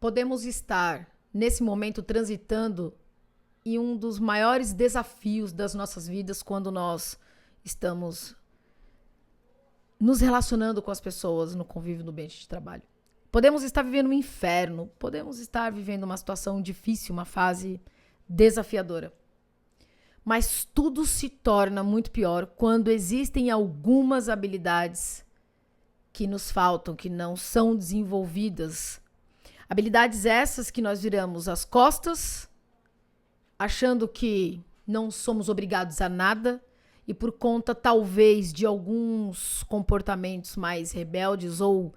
podemos estar, nesse momento, transitando em um dos maiores desafios das nossas vidas quando nós estamos nos relacionando com as pessoas no convívio no ambiente de trabalho. Podemos estar vivendo um inferno, podemos estar vivendo uma situação difícil, uma fase desafiadora. Mas tudo se torna muito pior quando existem algumas habilidades que nos faltam, que não são desenvolvidas. Habilidades essas que nós viramos as costas, achando que não somos obrigados a nada, e por conta, talvez, de alguns comportamentos mais rebeldes ou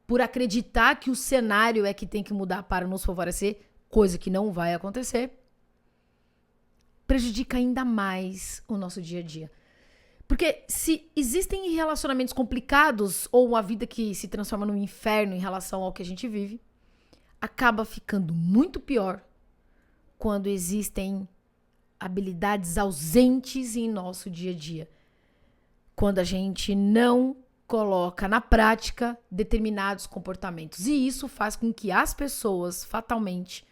por acreditar que o cenário é que tem que mudar para nos favorecer, coisa que não vai acontecer, prejudica ainda mais o nosso dia a dia. Porque se existem relacionamentos complicados ou uma vida que se transforma num inferno em relação ao que a gente vive, acaba ficando muito pior quando existem habilidades ausentes em nosso dia a dia. Quando a gente não coloca na prática determinados comportamentos. E isso faz com que as pessoas, fatalmente,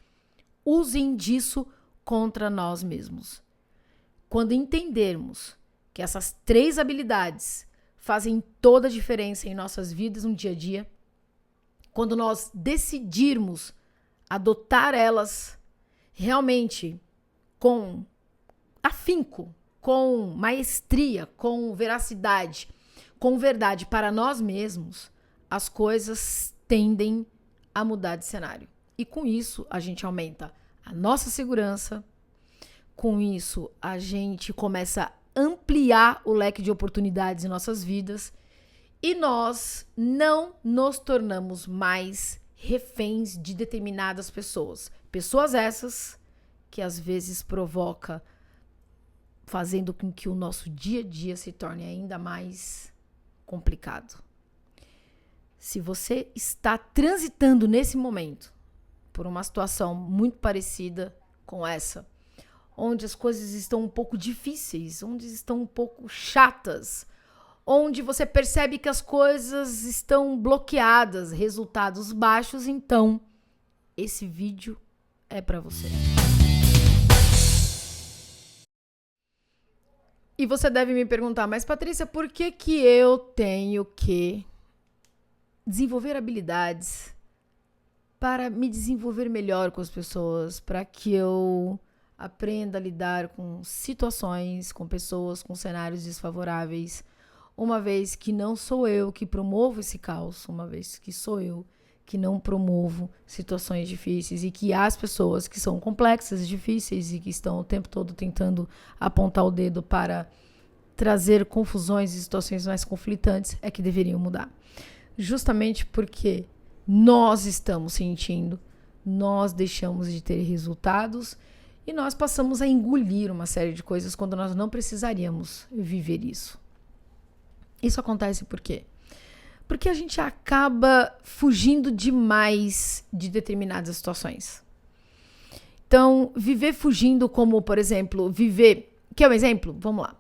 usem disso contra nós mesmos. Quando entendermos que essas 3 habilidades fazem toda a diferença em nossas vidas no dia a dia, quando nós decidirmos adotar elas realmente com afinco, com maestria, com veracidade, com verdade para nós mesmos, as coisas tendem a mudar de cenário. E com isso, a gente aumenta a nossa segurança, com isso, a gente começa a ampliar o leque de oportunidades em nossas vidas e nós não nos tornamos mais reféns de determinadas pessoas. Pessoas essas que às vezes provoca fazendo com que o nosso dia a dia se torne ainda mais complicado. Se você está transitando nesse momento por uma situação muito parecida com essa, onde as coisas estão um pouco difíceis, onde estão um pouco chatas, onde você percebe que as coisas estão bloqueadas, resultados baixos, então esse vídeo é para você. E você deve me perguntar, mas Patrícia, por que eu tenho que desenvolver habilidades para me desenvolver melhor com as pessoas, para que eu aprenda a lidar com situações, com pessoas, com cenários desfavoráveis, uma vez que não sou eu que promovo esse caos, uma vez que sou eu que não promovo situações difíceis e que as pessoas que são complexas, difíceis e que estão o tempo todo tentando apontar o dedo para trazer confusões e situações mais conflitantes é que deveriam mudar. Justamente porque nós estamos sentindo, nós deixamos de ter resultados e nós passamos a engolir uma série de coisas quando nós não precisaríamos viver isso. Isso acontece por quê? Porque a gente acaba fugindo demais de determinadas situações. Então, viver fugindo como, por exemplo, viver... Quer um exemplo? Vamos lá.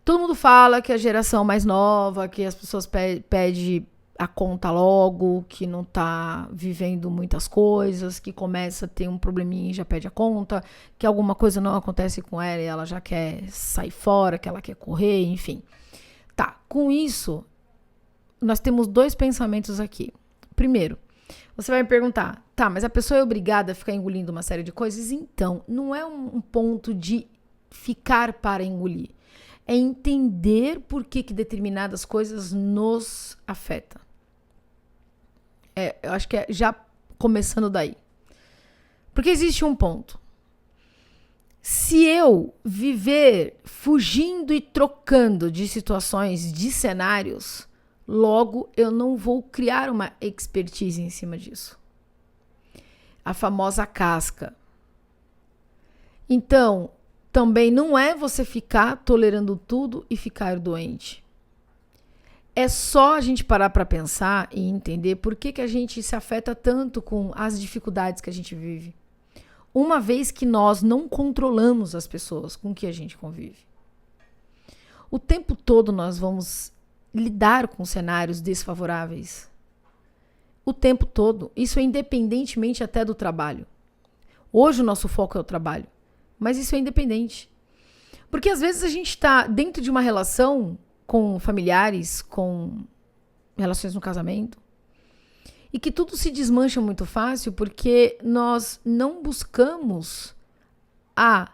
Todo mundo fala que a geração mais nova, que as pessoas pedem a conta logo, que não tá vivendo muitas coisas, que começa a ter um probleminha e já pede a conta, que alguma coisa não acontece com ela e ela já quer sair fora, que ela quer correr, enfim. Tá, com isso... Nós temos 2 pensamentos aqui. Primeiro, você vai me perguntar, tá, mas a pessoa é obrigada a ficar engolindo uma série de coisas? Então, não é um ponto de ficar para engolir. É entender por que determinadas coisas nos afetam. Eu acho que é já começando daí. Porque existe um ponto. Se eu viver fugindo e trocando de situações, de cenários... Logo, eu não vou criar uma expertise em cima disso. A famosa casca. Então, também não é você ficar tolerando tudo e ficar doente. É só a gente parar para pensar e entender por que a gente se afeta tanto com as dificuldades que a gente vive. Uma vez que nós não controlamos as pessoas com que a gente convive. O tempo todo nós vamos lidar com cenários desfavoráveis. o tempo todo. Isso é independentemente até do trabalho. Hoje o nosso foco é o trabalho, mas isso é independente. Porque às vezes a gente está dentro de uma relação com familiares, com relações no casamento, e que tudo se desmancha muito fácil porque nós não buscamos a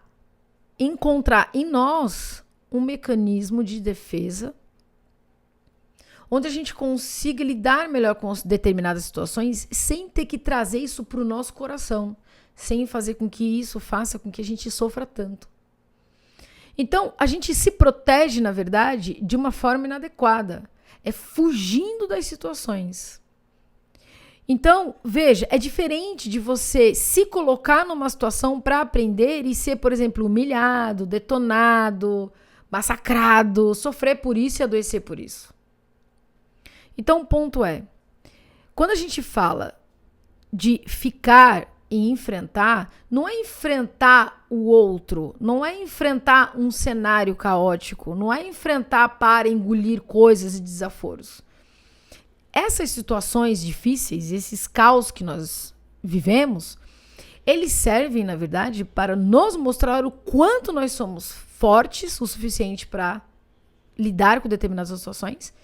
encontrar em nós um mecanismo de defesa onde a gente consiga lidar melhor com determinadas situações sem ter que trazer isso para o nosso coração, sem fazer com que isso faça com que a gente sofra tanto. Então, a gente se protege, na verdade, de uma forma inadequada. É fugindo das situações. Então, veja, é diferente de você se colocar numa situação para aprender e ser, por exemplo, humilhado, detonado, massacrado, sofrer por isso e adoecer por isso. Então, o ponto é, quando a gente fala de ficar e enfrentar, não é enfrentar o outro, não é enfrentar um cenário caótico, não é enfrentar para engolir coisas e desaforos. Essas situações difíceis, esses caos que nós vivemos, eles servem, na verdade, para nos mostrar o quanto nós somos fortes o suficiente para lidar com determinadas situações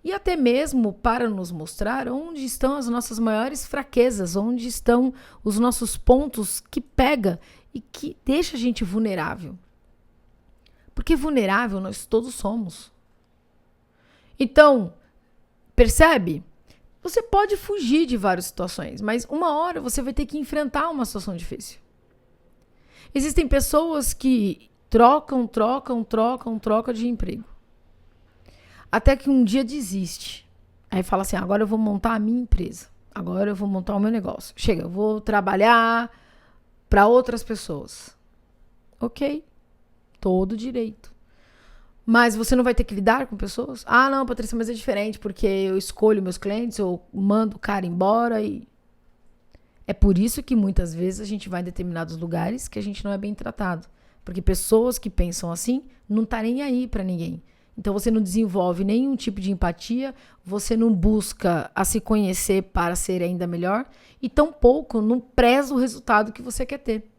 e até mesmo para nos mostrar onde estão as nossas maiores fraquezas, onde estão os nossos pontos que pega e que deixa a gente vulnerável. Porque vulnerável nós todos somos. Então, percebe? Você pode fugir de várias situações, mas uma hora você vai ter que enfrentar uma situação difícil. Existem pessoas que trocam de emprego. Até que um dia desiste. Aí fala assim, agora eu vou montar a minha empresa. Agora eu vou montar o meu negócio. Chega, eu vou trabalhar para outras pessoas. Ok, todo direito. Mas você não vai ter que lidar com pessoas? Ah, não, Patrícia, mas é diferente, porque eu escolho meus clientes, eu mando o cara embora e... É por isso que muitas vezes a gente vai em determinados lugares que a gente não é bem tratado. Porque pessoas que pensam assim não tá nem aí para ninguém. Então você não desenvolve nenhum tipo de empatia, você não busca a se conhecer para ser ainda melhor e tampouco não preza o resultado que você quer ter.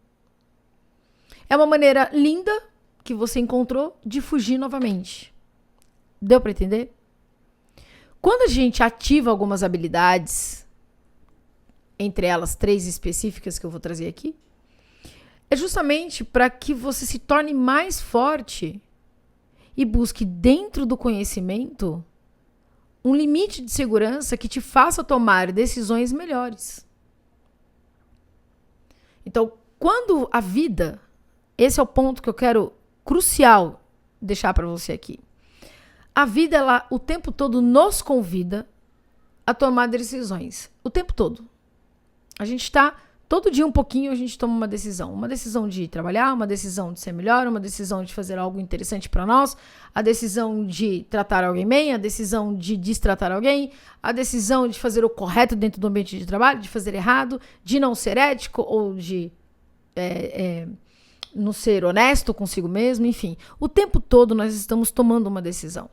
É uma maneira linda que você encontrou de fugir novamente. Deu para entender? Quando a gente ativa algumas habilidades, entre elas 3 específicas que eu vou trazer aqui, é justamente para que você se torne mais forte e busque dentro do conhecimento um limite de segurança que te faça tomar decisões melhores. Então, quando a vida, esse é o ponto que eu quero crucial deixar para você aqui. A vida, ela o tempo todo nos convida a tomar decisões. O tempo todo. A gente está, todo dia um pouquinho a gente toma uma decisão. Uma decisão de trabalhar, uma decisão de ser melhor, uma decisão de fazer algo interessante para nós, a decisão de tratar alguém bem, a decisão de destratar alguém, a decisão de fazer o correto dentro do ambiente de trabalho, de fazer errado, de não ser ético ou de não ser honesto consigo mesmo, enfim. O tempo todo nós estamos tomando uma decisão.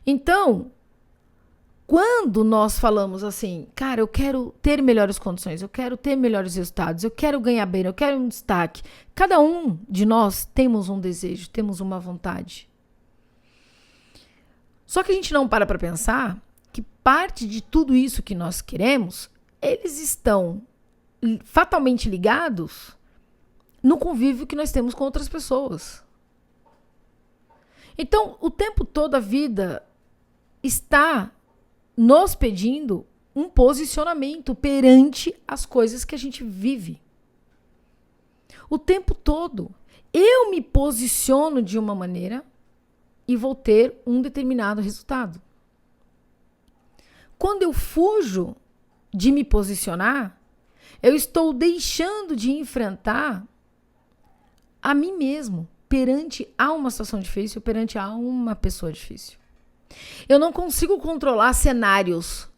Então, quando nós falamos assim, cara, eu quero ter melhores condições, eu quero ter melhores resultados, eu quero ganhar bem, eu quero um destaque. Cada um de nós temos um desejo, temos uma vontade. Só que a gente não para pensar que parte de tudo isso que nós queremos, eles estão fatalmente ligados no convívio que nós temos com outras pessoas. Então, o tempo todo a vida está nos pedindo um posicionamento perante as coisas que a gente vive. O tempo todo. Eu me posiciono de uma maneira e vou ter um determinado resultado. Quando eu fujo de me posicionar, eu estou deixando de enfrentar a mim mesmo perante a uma situação difícil, perante a uma pessoa difícil. Eu não consigo controlar cenários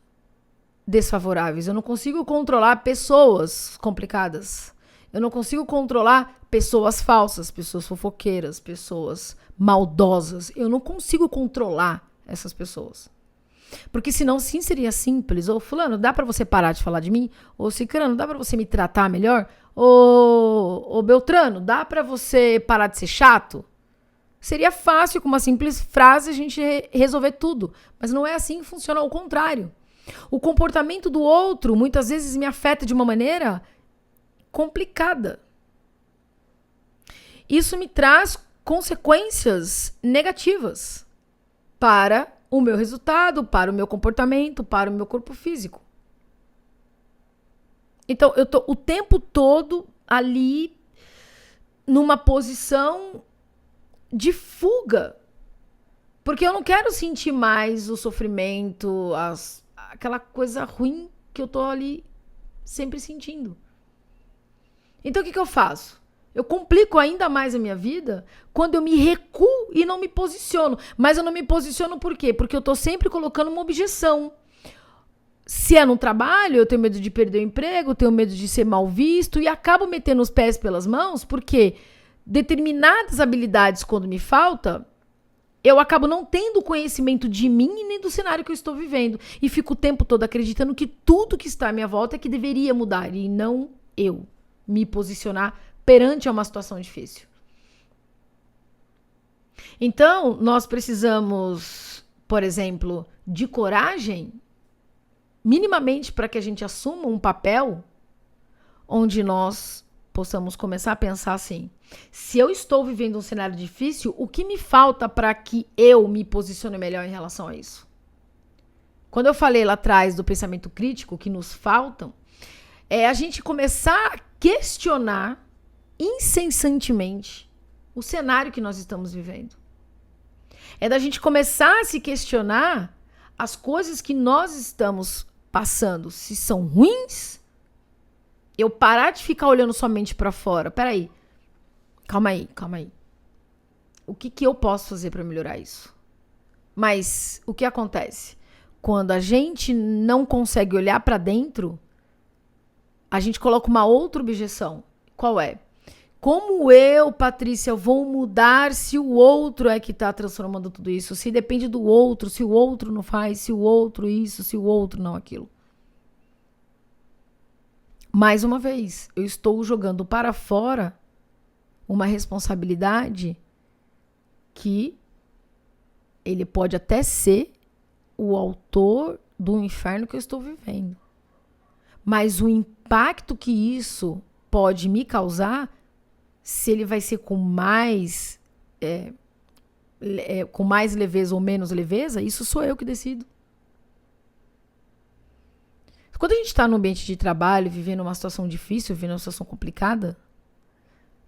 desfavoráveis. Eu não consigo controlar pessoas complicadas. Eu não consigo controlar pessoas falsas, pessoas fofoqueiras, pessoas maldosas. Eu não consigo controlar essas pessoas. Porque senão sim seria simples. Ou fulano, dá pra você parar de falar de mim? Ou cicrano, dá pra você me tratar melhor? Ou Beltrano, dá pra você parar de ser chato? Seria fácil, com uma simples frase, a gente resolver tudo. Mas não é assim que funciona, ao contrário. O comportamento do outro, muitas vezes, me afeta de uma maneira complicada. Isso me traz consequências negativas para o meu resultado, para o meu comportamento, para o meu corpo físico. Então, eu tô o tempo todo ali numa posição de fuga. Porque eu não quero sentir mais o sofrimento, aquela coisa ruim que eu tô ali sempre sentindo. Então, o que eu faço? Eu complico ainda mais a minha vida quando eu me recuo e não me posiciono. Mas eu não me posiciono por quê? Porque eu tô sempre colocando uma objeção. Se é no trabalho, eu tenho medo de perder o emprego, eu tenho medo de ser mal visto e acabo metendo os pés pelas mãos porque determinadas habilidades, quando me falta, eu acabo não tendo conhecimento de mim e nem do cenário que eu estou vivendo. E fico o tempo todo acreditando que tudo que está à minha volta é que deveria mudar e não eu me posicionar perante uma situação difícil. Então, nós precisamos, por exemplo, de coragem, minimamente para que a gente assuma um papel onde nós possamos começar a pensar assim: se eu estou vivendo um cenário difícil, o que me falta para que eu me posicione melhor em relação a isso? Quando eu falei lá atrás do pensamento crítico, que nos faltam, é a gente começar a questionar incessantemente o cenário que nós estamos vivendo. É da gente começar a se questionar as coisas que nós estamos passando, se são ruins, eu parar de ficar olhando somente para fora. Peraí, calma aí. O que eu posso fazer para melhorar isso? Mas o que acontece? Quando a gente não consegue olhar para dentro, a gente coloca uma outra objeção. Qual é? Como eu, Patrícia, vou mudar se o outro é que está transformando tudo isso? Se depende do outro, se o outro não faz, se o outro isso, se o outro não aquilo. Mais uma vez, eu estou jogando para fora uma responsabilidade que ele pode até ser o autor do inferno que eu estou vivendo. Mas o impacto que isso pode me causar, se ele vai ser com mais leveza ou menos leveza, isso sou eu que decido. Quando a gente está no ambiente de trabalho, vivendo uma situação difícil, vivendo uma situação complicada,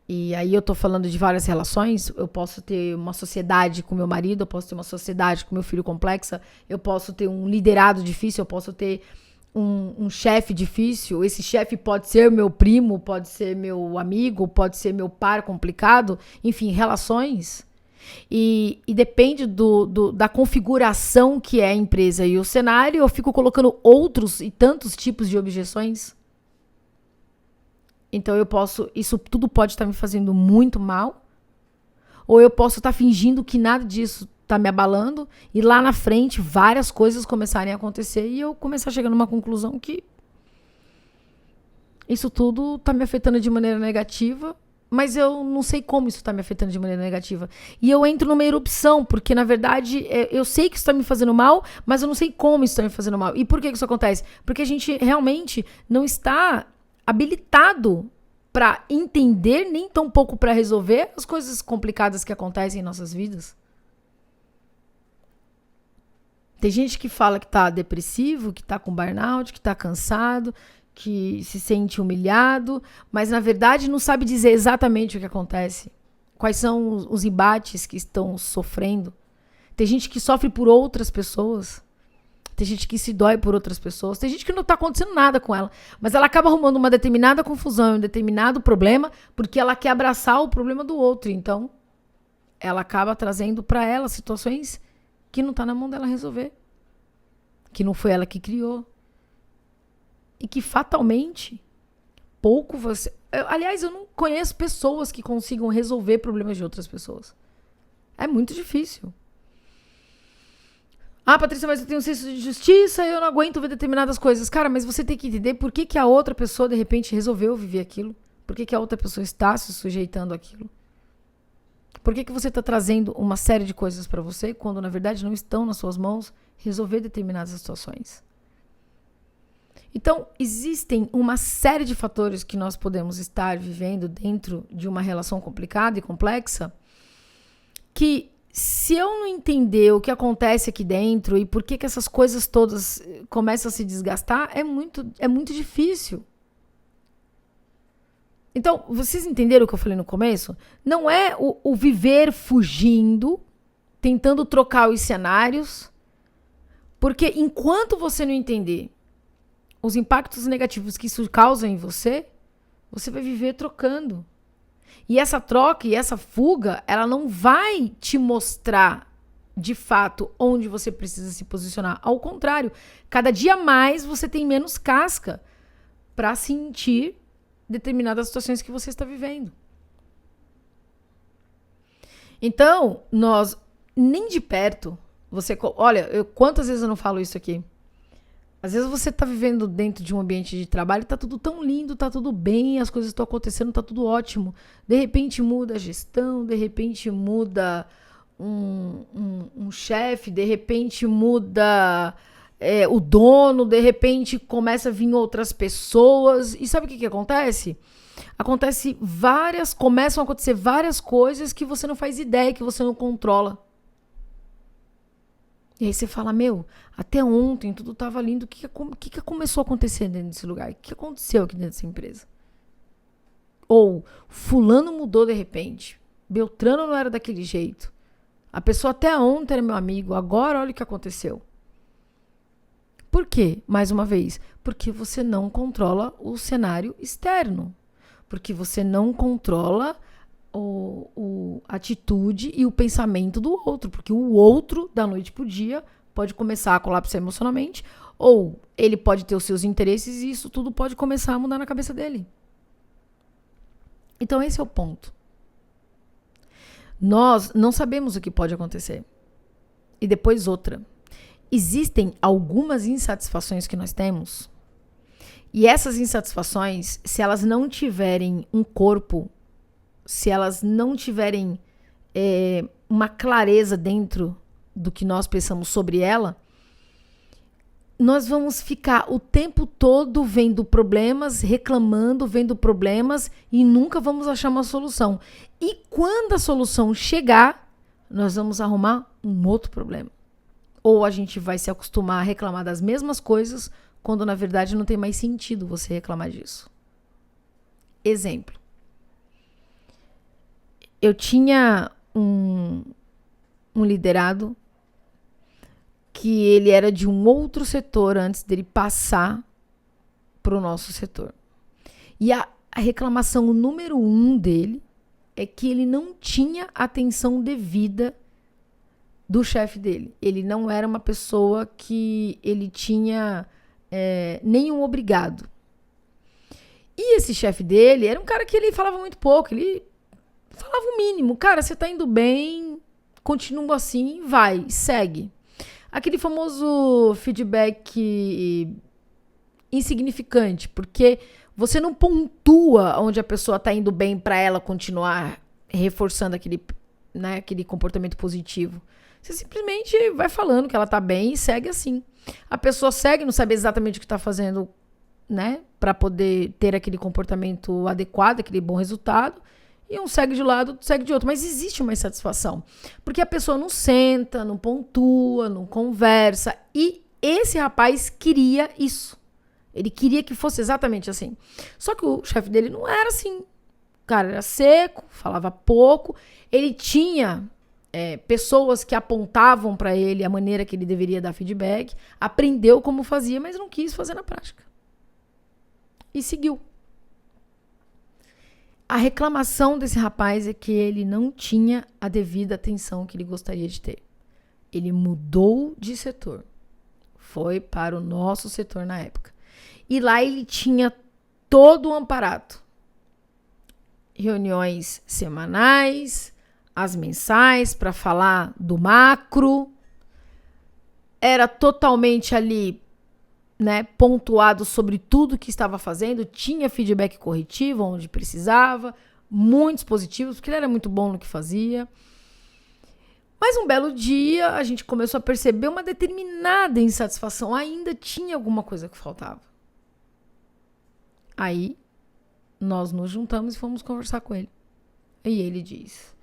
e aí eu tô falando de várias relações, eu posso ter uma sociedade com meu marido, eu posso ter uma sociedade com meu filho complexa, eu posso ter um liderado difícil, eu posso ter um chefe difícil, esse chefe pode ser meu primo, pode ser meu amigo, pode ser meu par complicado, enfim, relações. E depende da configuração que é a empresa e o cenário, eu fico colocando outros e tantos tipos de objeções. Então isso tudo pode estar me fazendo muito mal, ou eu posso estar fingindo que nada disso tá me abalando, e lá na frente várias coisas começarem a acontecer e eu começar a chegar numa conclusão que isso tudo tá me afetando de maneira negativa, mas eu não sei como isso tá me afetando de maneira negativa. E eu entro numa erupção, porque na verdade eu sei que isso tá me fazendo mal, mas eu não sei como isso tá me fazendo mal. E por que isso acontece? Porque a gente realmente não está habilitado para entender, nem tão pouco para resolver as coisas complicadas que acontecem em nossas vidas. Tem gente que fala que tá depressivo, que tá com burnout, que tá cansado, que se sente humilhado, mas na verdade não sabe dizer exatamente o que acontece. Quais são os embates que estão sofrendo. Tem gente que sofre por outras pessoas. Tem gente que se dói por outras pessoas. Tem gente que não tá acontecendo nada com ela, mas ela acaba arrumando uma determinada confusão, um determinado problema, porque ela quer abraçar o problema do outro. Então, ela acaba trazendo para ela situações que não tá na mão dela resolver, que não foi ela que criou, e que fatalmente pouco você... Aliás, eu não conheço pessoas que consigam resolver problemas de outras pessoas. É muito difícil. Ah, Patrícia, mas eu tenho um senso de justiça, eu não aguento ver determinadas coisas. Cara, mas você tem que entender por que a outra pessoa, de repente, resolveu viver aquilo. Por que a outra pessoa está se sujeitando àquilo. Por que você está trazendo uma série de coisas para você, quando, na verdade, não estão nas suas mãos resolver determinadas situações. Então, existem uma série de fatores que nós podemos estar vivendo dentro de uma relação complicada e complexa, que se eu não entender o que acontece aqui dentro e por que essas coisas todas começam a se desgastar, é muito difícil. Então, vocês entenderam o que eu falei no começo? Não é o viver fugindo, tentando trocar os cenários, porque enquanto você não entender os impactos negativos que isso causa em você, você vai viver trocando. E essa troca e essa fuga, ela não vai te mostrar, de fato, onde você precisa se posicionar. Ao contrário, cada dia mais você tem menos casca para sentir determinadas situações que você está vivendo. Então, nós, nem de perto, olha, quantas vezes eu não falo isso aqui? Às vezes você está vivendo dentro de um ambiente de trabalho e está tudo tão lindo, está tudo bem, as coisas estão acontecendo, está tudo ótimo. De repente muda a gestão, de repente muda um chefe, de repente muda o dono, de repente começa a vir outras pessoas. E sabe o que acontece? Começam a acontecer várias coisas que você não faz ideia, que você não controla. E aí você fala, até ontem tudo estava lindo, o que começou a acontecer dentro desse lugar? O que aconteceu aqui dentro dessa empresa? Ou, fulano mudou de repente, Beltrano não era daquele jeito, a pessoa até ontem era meu amigo, agora olha o que aconteceu. Por quê? Mais uma vez, porque você não controla o cenário externo, porque você não controla a atitude e o pensamento do outro, porque o outro, da noite pro dia, pode começar a colapsar emocionalmente, ou ele pode ter os seus interesses e isso tudo pode começar a mudar na cabeça dele. Então esse é o ponto. Nós não sabemos o que pode acontecer. E depois outra. Existem algumas insatisfações que nós temos, e essas insatisfações, se elas não tiverem um corpo, se elas não tiverem uma clareza dentro do que nós pensamos sobre ela, nós vamos ficar o tempo todo vendo problemas, reclamando, vendo problemas e nunca vamos achar uma solução. E quando a solução chegar, nós vamos arrumar um outro problema. Ou a gente vai se acostumar a reclamar das mesmas coisas, quando na verdade não tem mais sentido você reclamar disso. Exemplo. Eu tinha um liderado que ele era de um outro setor antes dele passar para o nosso setor. E a reclamação número 1 dele é que ele não tinha atenção devida do chefe dele. Ele não era uma pessoa que ele tinha nenhum obrigado. E esse chefe dele era um cara que ele falava muito pouco, ele falava o mínimo. Cara, você tá indo bem, continua assim, vai, segue. Aquele famoso feedback insignificante, porque você não pontua onde a pessoa tá indo bem para ela continuar reforçando aquele comportamento positivo. Você simplesmente vai falando que ela tá bem e segue assim. A pessoa segue, não sabe exatamente o que tá fazendo, para poder ter aquele comportamento adequado, aquele bom resultado. E um segue de um lado, outro segue de outro. Mas existe uma insatisfação. Porque a pessoa não senta, não pontua, não conversa. E esse rapaz queria isso. Ele queria que fosse exatamente assim. Só que o chefe dele não era assim. O cara era seco, falava pouco. Ele tinha pessoas que apontavam para ele a maneira que ele deveria dar feedback. Aprendeu como fazia, mas não quis fazer na prática. E seguiu. A reclamação desse rapaz é que ele não tinha a devida atenção que ele gostaria de ter. Ele mudou de setor. Foi para o nosso setor na época. E lá ele tinha todo o amparato. Reuniões semanais, as mensais para falar do macro. era totalmente ali, né, pontuado sobre tudo que estava fazendo, tinha feedback corretivo onde precisava, muitos positivos, porque ele era muito bom no que fazia. Mas um belo dia, a gente começou a perceber uma determinada insatisfação. Ainda tinha alguma coisa que faltava. Aí, nós nos juntamos e fomos conversar com ele. E ele diz: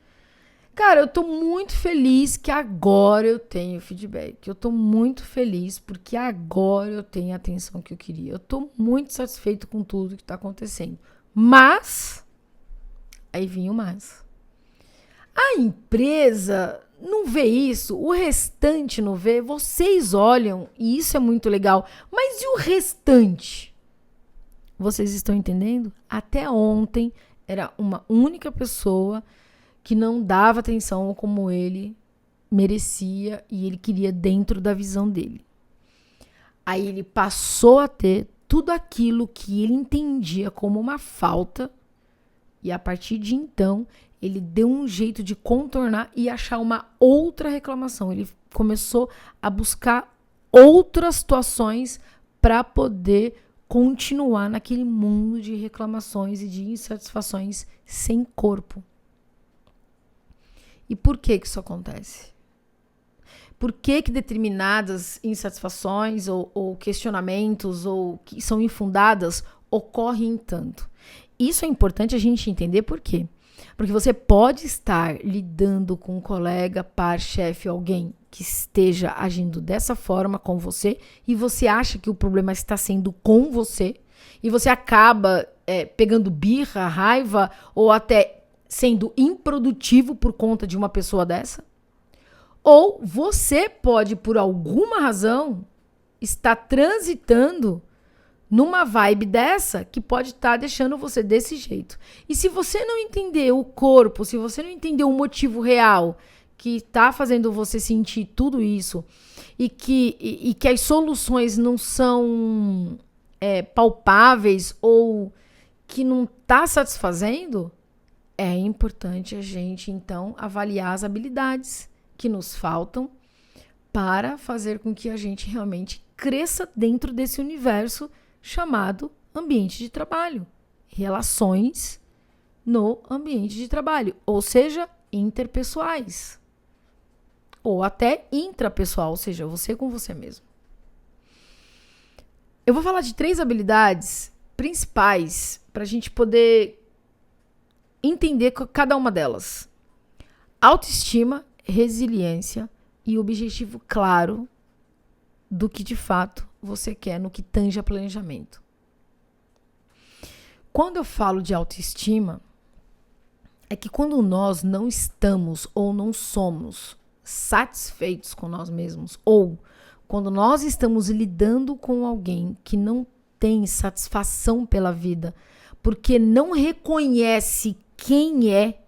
cara, eu tô muito feliz que agora eu tenho feedback. Eu tô muito feliz porque agora eu tenho a atenção que eu queria. Eu tô muito satisfeito com tudo que tá acontecendo. Mas, aí vinha o mas. A empresa não vê isso, o restante não vê, vocês olham e isso é muito legal. Mas e o restante? Vocês estão entendendo? Até ontem era uma única pessoa que não dava atenção como ele merecia e ele queria dentro da visão dele. Aí ele passou a ter tudo aquilo que ele entendia como uma falta e a partir de então ele deu um jeito de contornar e achar uma outra reclamação. Ele começou a buscar outras situações para poder continuar naquele mundo de reclamações e de insatisfações sem corpo. E por que isso acontece? Por que determinadas insatisfações ou questionamentos ou que são infundadas ocorrem tanto? Isso é importante a gente entender por quê. Porque você pode estar lidando com um colega, par, chefe, alguém que esteja agindo dessa forma com você e você acha que o problema está sendo com você e você acaba pegando birra, raiva ou até sendo improdutivo por conta de uma pessoa dessa. Ou você pode, por alguma razão, estar transitando numa vibe dessa que pode estar deixando você desse jeito. E se você não entender o corpo, se você não entender o motivo real que está fazendo você sentir tudo isso e que as soluções não são palpáveis ou que não está satisfazendo, é importante a gente, então, avaliar as habilidades que nos faltam para fazer com que a gente realmente cresça dentro desse universo chamado ambiente de trabalho, relações no ambiente de trabalho, ou seja, interpessoais, ou até intrapessoal, ou seja, você com você mesmo. Eu vou falar de 3 habilidades principais para a gente poder entender cada uma delas: autoestima, resiliência e objetivo claro do que de fato você quer no que tange a planejamento. Quando eu falo de autoestima, é que quando nós não estamos ou não somos satisfeitos com nós mesmos, ou quando nós estamos lidando com alguém que não tem satisfação pela vida, porque não reconhece quem é,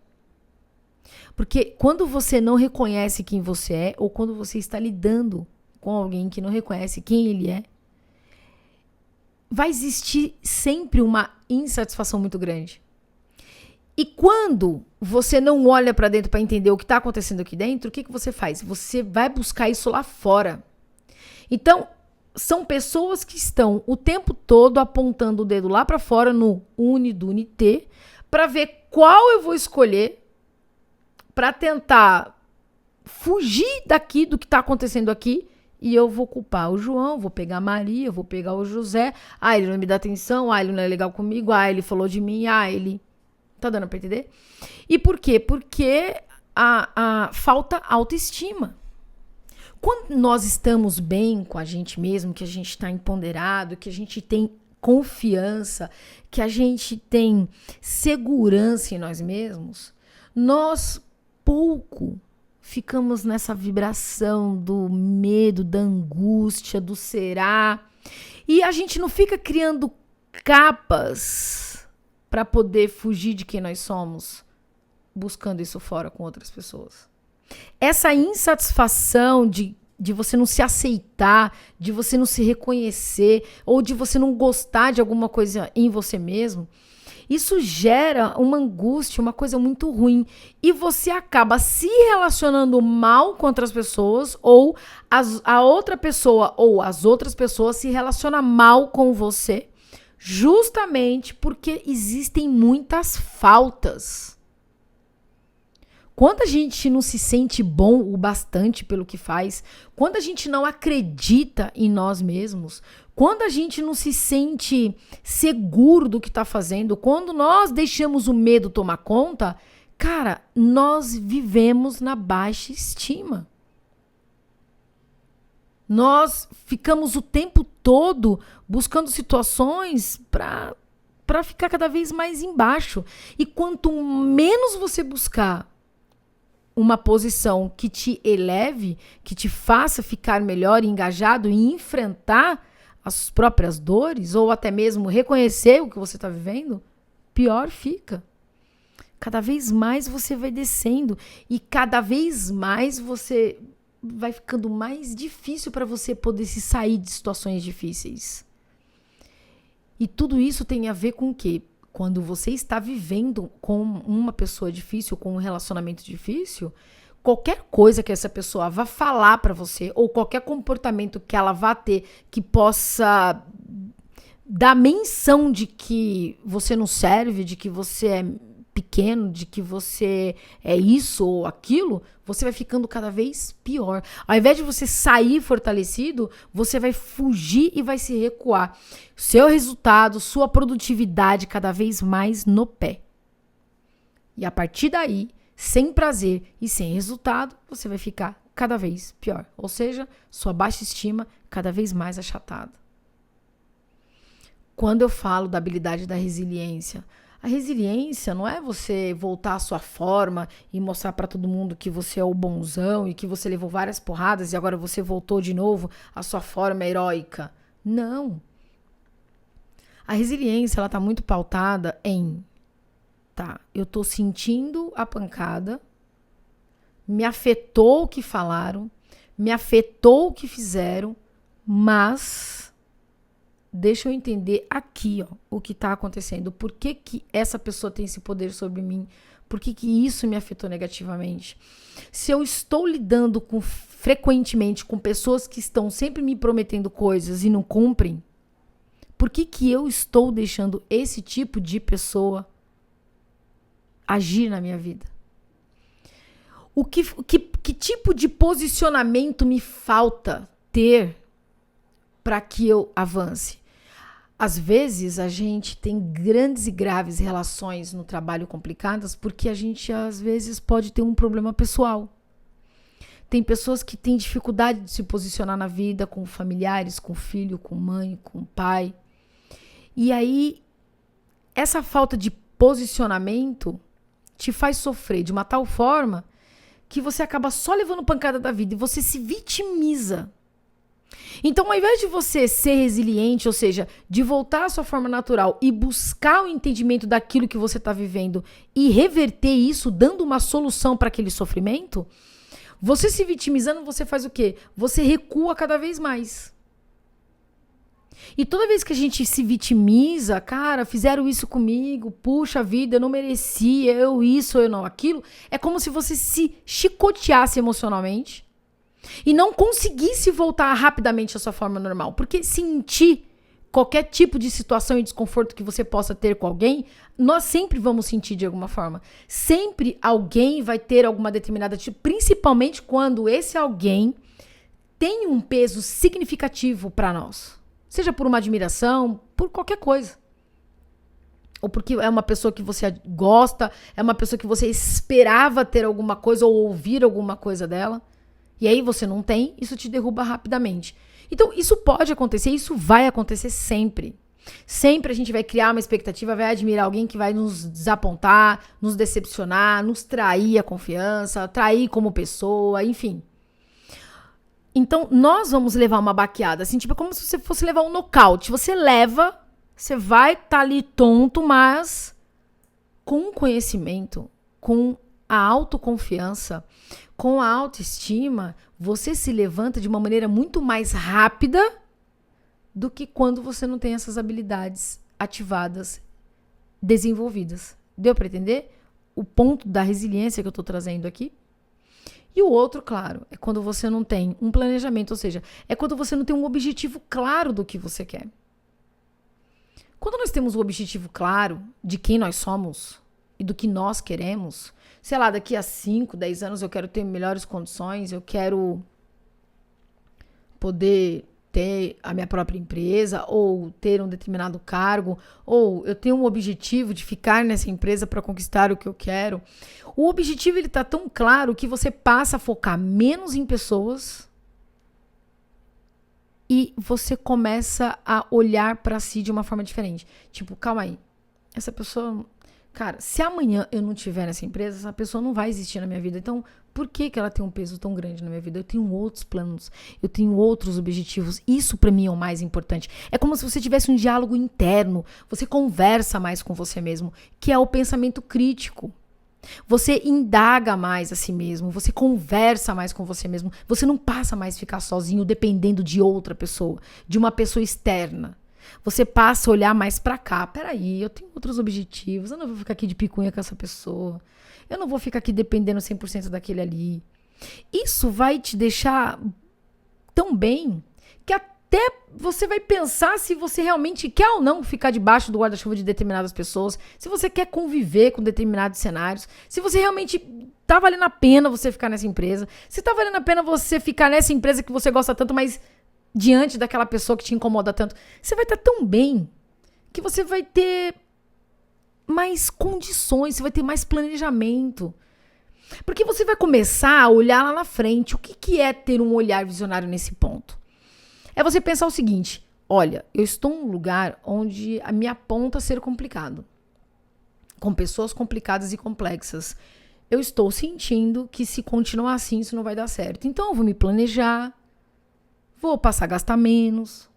porque quando você não reconhece quem você é, ou quando você está lidando com alguém que não reconhece quem ele é, vai existir sempre uma insatisfação muito grande. E quando você não olha para dentro para entender o que está acontecendo aqui dentro, o que você faz? Você vai buscar isso lá fora. Então, são pessoas que estão o tempo todo apontando o dedo lá para fora no do Unité para ver qual eu vou escolher para tentar fugir daqui do que está acontecendo aqui. E eu vou culpar o João, vou pegar a Maria, vou pegar o José. Ah, ele não me dá atenção, ele não é legal comigo, ele falou de mim, ele... Tá dando pra entender? E por quê? Porque a falta autoestima. Quando nós estamos bem com a gente mesmo, que a gente está empoderado, que a gente tem confiança, que a gente tem segurança em nós mesmos, nós pouco ficamos nessa vibração do medo, da angústia, do será. E a gente não fica criando capas para poder fugir de quem nós somos, buscando isso fora com outras pessoas. Essa insatisfação de você não se aceitar, de você não se reconhecer, ou de você não gostar de alguma coisa em você mesmo, Isso gera uma angústia, uma coisa muito ruim. E você acaba se relacionando mal com outras pessoas, ou a outra pessoa ou as outras pessoas se relacionam mal com você, justamente porque existem muitas faltas. Quando a gente não se sente bom o bastante pelo que faz, quando a gente não acredita em nós mesmos, quando a gente não se sente seguro do que está fazendo, quando nós deixamos o medo tomar conta, cara, nós vivemos na baixa estima. Nós ficamos o tempo todo buscando situações para ficar cada vez mais embaixo. E quanto menos você buscar uma posição que te eleve, que te faça ficar melhor, engajado e enfrentar as próprias dores, ou até mesmo reconhecer o que você está vivendo, pior fica. Cada vez mais você vai descendo e cada vez mais você vai ficando mais difícil para você poder se sair de situações difíceis. E tudo isso tem a ver com o quê? Quando você está vivendo com uma pessoa difícil, com um relacionamento difícil, qualquer coisa que essa pessoa vá falar para você, ou qualquer comportamento que ela vá ter que possa dar menção de que você não serve, de que você é pequeno, de que você é isso ou aquilo, você vai ficando cada vez pior. Ao invés de você sair fortalecido, você vai fugir e vai se recuar. Seu resultado, sua produtividade cada vez mais no pé. E a partir daí, sem prazer e sem resultado, você vai ficar cada vez pior. Ou seja, sua baixa estima cada vez mais achatada. Quando eu falo da habilidade da resiliência, a resiliência não é você voltar à sua forma e mostrar para todo mundo que você é o bonzão e que você levou várias porradas e agora você voltou de novo à sua forma heróica. Não. A resiliência, ela tá muito pautada em, tá, eu tô sentindo a pancada, me afetou o que falaram, me afetou o que fizeram, mas deixa eu entender aqui, ó, o que está acontecendo. Por que que essa pessoa tem esse poder sobre mim? Por que que isso me afetou negativamente? Se eu estou lidando frequentemente com pessoas que estão sempre me prometendo coisas e não cumprem, por que que eu estou deixando esse tipo de agir na minha vida? Que tipo de posicionamento me falta ter para que eu avance? Às vezes, a gente tem grandes e graves relações no trabalho complicadas porque a gente, às vezes, pode ter um problema pessoal. Tem pessoas que têm dificuldade de se posicionar na vida com familiares, com filho, com mãe, com pai. E aí, essa falta de posicionamento te faz sofrer de uma tal forma que você acaba só levando pancada da vida e você se vitimiza. Então, ao invés de você ser resiliente, ou seja, de voltar à sua forma natural e buscar o entendimento daquilo que você está vivendo e reverter isso, dando uma solução para aquele sofrimento, você se vitimizando, você faz o quê? Você recua cada vez mais. E toda vez que a gente se vitimiza, cara, fizeram isso comigo, puxa vida, eu não merecia, eu isso, eu não aquilo, é como se você se chicoteasse emocionalmente e não conseguisse voltar rapidamente à sua forma normal. Porque sentir qualquer tipo de situação e desconforto que você possa ter com alguém, nós sempre vamos sentir de alguma forma. Sempre alguém vai ter alguma determinada atitude, principalmente quando esse alguém tem um peso significativo para nós. Seja por uma admiração, por qualquer coisa. Ou porque é uma pessoa que você gosta, é uma pessoa que você esperava ter alguma coisa ou ouvir alguma coisa dela. E aí você não tem, isso te derruba rapidamente. Então, isso pode acontecer, isso vai acontecer sempre. Sempre a gente vai criar uma expectativa, vai admirar alguém que vai nos desapontar, nos decepcionar, nos trair a confiança, trair como pessoa, enfim. Então, nós vamos levar uma baqueada, assim, tipo, como se você fosse levar um nocaute. Você leva, você vai estar ali tonto, mas com conhecimento, com a autoconfiança, com a autoestima, você se levanta de uma maneira muito mais rápida do que quando você não tem essas habilidades ativadas desenvolvidas. Deu para entender o ponto da resiliência que eu estou trazendo aqui? E o outro, claro, é quando você não tem um planejamento, ou seja, é quando você não tem um objetivo claro do que você quer. Quando nós temos um objetivo claro de quem nós somos e do que nós queremos, sei lá, daqui a 5, 10 anos eu quero ter melhores condições, eu quero poder ter a minha própria empresa, ou ter um determinado cargo, ou eu tenho um objetivo de ficar nessa empresa para conquistar o que eu quero. O objetivo ele tá tão claro que você passa a focar menos em pessoas e você começa a olhar para si de uma forma diferente. Tipo, calma aí, essa pessoa... Cara, se amanhã eu não tiver nessa empresa, essa pessoa não vai existir na minha vida. Então, por que ela tem um peso tão grande na minha vida? Eu tenho outros planos, eu tenho outros objetivos. Isso pra mim é o mais importante. É como se você tivesse um diálogo interno. Você conversa mais com você mesmo, que é o pensamento crítico. Você indaga mais a si mesmo, você conversa mais com você mesmo. Você não passa mais a ficar sozinho dependendo de outra pessoa, de uma pessoa externa. Você passa a olhar mais pra cá. Peraí, eu tenho outros objetivos. Eu não vou ficar aqui de picuinha com essa pessoa. Eu não vou ficar aqui dependendo 100% daquele ali. Isso vai te deixar tão bem que até você vai pensar se você realmente quer ou não ficar debaixo do guarda-chuva de determinadas pessoas, se você quer conviver com determinados cenários, se você realmente tá valendo a pena você ficar nessa empresa, se tá valendo a pena você ficar nessa empresa que você gosta tanto, mas diante daquela pessoa que te incomoda tanto, você vai estar tão bem que você vai ter mais condições, você vai ter mais planejamento. Porque você vai começar a olhar lá na frente. O que é ter um olhar visionário nesse ponto? É você pensar o seguinte: olha, eu estou em um lugar onde a minha ponta ser complicado, com pessoas complicadas e complexas. Eu estou sentindo que se continuar assim, isso não vai dar certo. Então eu vou me planejar, vou passar a gastar menos,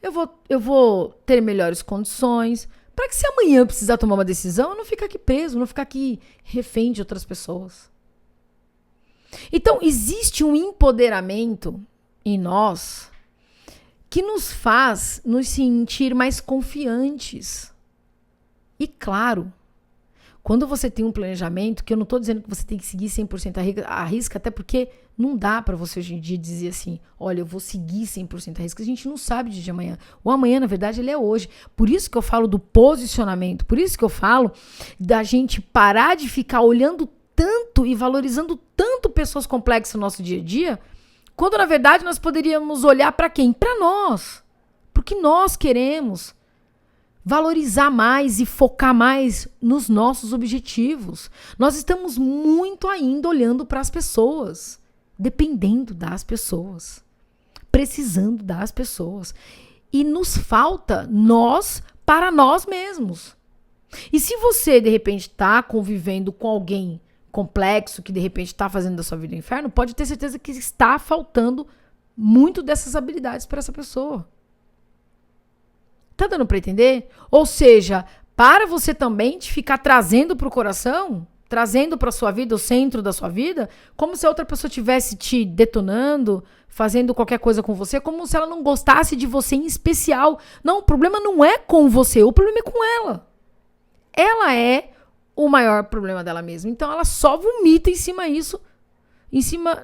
eu vou ter melhores condições, para que se amanhã eu precisar tomar uma decisão, eu não ficar aqui preso, não ficar aqui refém de outras pessoas. Então, existe um empoderamento em nós que nos faz nos sentir mais confiantes. E claro, quando você tem um planejamento, que eu não estou dizendo que você tem que seguir 100% a risca, até porque não dá para você hoje em dia dizer assim, olha, eu vou seguir 100% a risca. A gente não sabe de amanhã. O amanhã, na verdade, ele é hoje. Por isso que eu falo do posicionamento, por isso que eu falo da gente parar de ficar olhando tanto e valorizando tanto pessoas complexas no nosso dia a dia, quando, na verdade, nós poderíamos olhar para quem? Para nós. Porque nós queremos valorizar mais e focar mais nos nossos objetivos. Nós estamos muito ainda olhando para as pessoas, dependendo das pessoas, precisando das pessoas. E nos falta nós para nós mesmos. E se você, de repente, está convivendo com alguém complexo, que de repente está fazendo da sua vida um inferno, pode ter certeza que está faltando muito dessas habilidades para essa pessoa. Tá dando para entender? Ou seja, para você também te ficar trazendo para o coração, trazendo para sua vida, o centro da sua vida, como se a outra pessoa estivesse te detonando, fazendo qualquer coisa com você, como se ela não gostasse de você em especial. Não, o problema não é com você, o problema é com ela. Ela é o maior problema dela mesma. Então ela só vomita em cima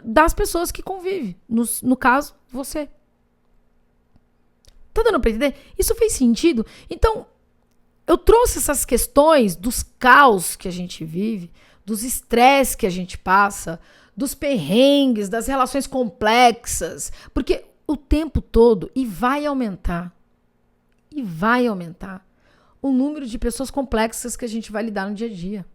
das pessoas que convivem. No caso, você. Tá dando pra entender? Isso fez sentido? Então, eu trouxe essas questões dos caos que a gente vive, dos estresses que a gente passa, dos perrengues, das relações complexas, porque o tempo todo, e vai aumentar o número de pessoas complexas que a gente vai lidar no dia a dia.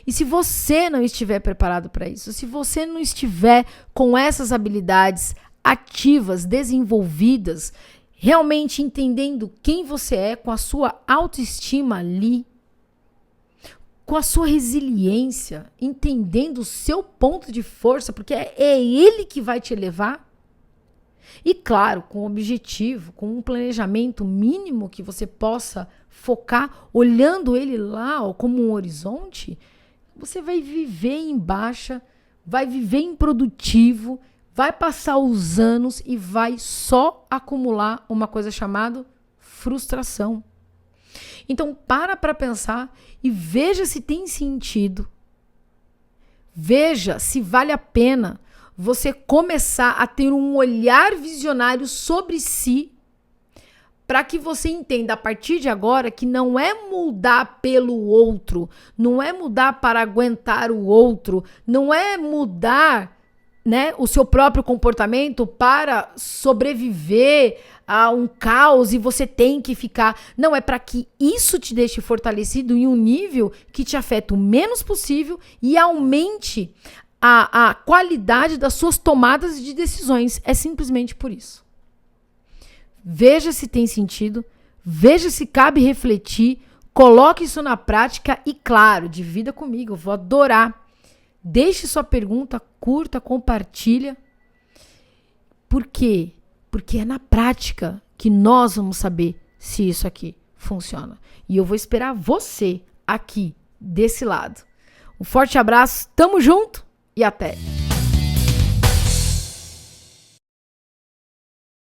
E se você não estiver preparado para isso, se você não estiver com essas habilidades ativas, desenvolvidas, realmente entendendo quem você é, com a sua autoestima ali, com a sua resiliência, entendendo o seu ponto de força, porque é ele que vai te elevar. E claro, com um objetivo, com um planejamento mínimo que você possa focar, olhando ele lá ó, como um horizonte, você vai viver em baixa, vai viver improdutivo, vai passar os anos e vai só acumular uma coisa chamada frustração. Então, para pensar e veja se tem sentido. Veja se vale a pena você começar a ter um olhar visionário sobre si, para que você entenda a partir de agora que não é mudar pelo outro, não é mudar para aguentar o outro, não é mudar, né, o seu próprio comportamento para sobreviver a um caos e você tem que ficar. Não, é para que isso te deixe fortalecido em um nível que te afeta o menos possível e aumente a qualidade das suas tomadas de decisões. É simplesmente por isso. Veja se tem sentido, veja se cabe refletir, coloque isso na prática e, claro, divida comigo, eu vou adorar. Deixe sua pergunta, curta, compartilha. Por quê? Porque é na prática que nós vamos saber se isso aqui funciona. E eu vou esperar você aqui, desse lado. Um forte abraço, tamo junto e até!